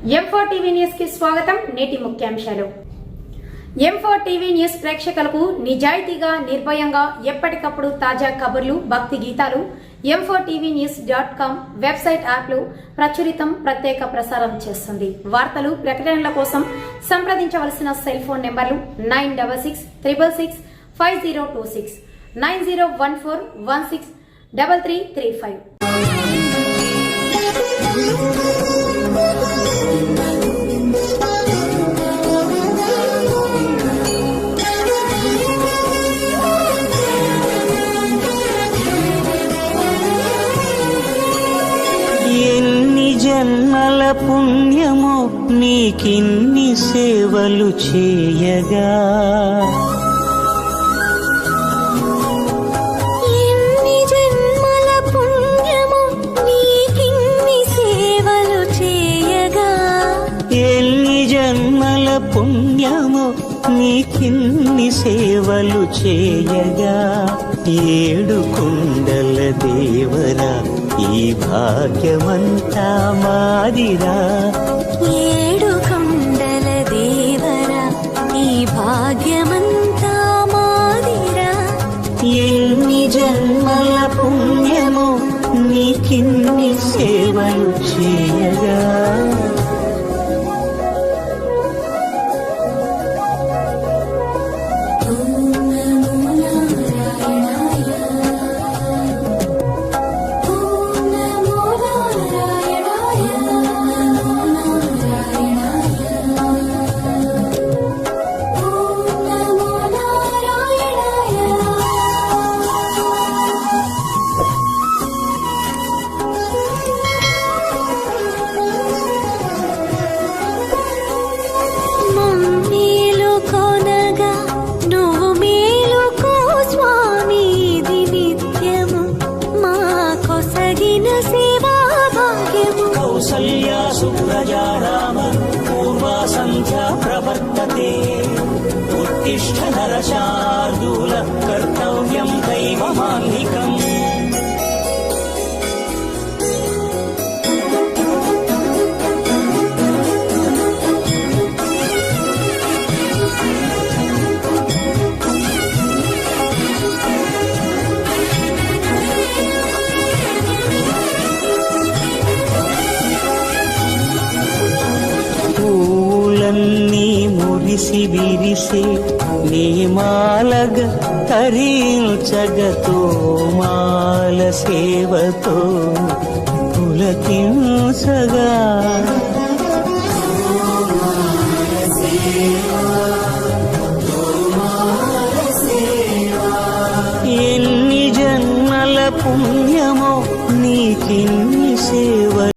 M4 TV news కి స్వాగతం. నేటి ముఖ్యాంశాలు. M4 టీవీ న్యూస్ ప్రేక్షకులకు నిజాయితీగా, నిర్భయంగా ఎప్పటికప్పుడు తాజా కబుర్లు, భక్తి గీతాలు m4tvnews.com వెబ్సైట్ యాప్ లో ప్రత్యేక ప్రసారం చేస్తుంది. వార్తలు, ప్రకటనల కోసం సంప్రదించవలసిన సెల్ ఫోన్ నెంబర్లు 9666665026 9014163335. జన్మల పుణ్యము నీకిన్ని సేవలు చేయగా, ఎన్ని జన్మల పుణ్యము నీకిన్ని సేవలు చేయగా, ఎన్ని జన్మల పుణ్యము నీకిన్ని సేవలు చేయగా, ఏడు కుండల దేవరా ఈ భాగ్యమంతా మాదిరా, ఏడు కొండల దేవరా ఈ భాగ్యమంతా మాదిరా, ఎన్ని జన్మల పుణ్యము నీకిన్ని సేవలు చేయగా. కౌసల్యా సుప్రజా రామ పూర్వా సంధ్యా ప్రవర్తతే, ఉత్తిష్ఠ నరశార్దూల కర్తవ్యం దైవమాన్నికం. పూలన్నీ మురిసి విరిసే నీమాలగ తరించగతో మాల సేవతో పులకించగా, ఎన్ని జన్మల పుణ్యమో నీకిన్ని సేవ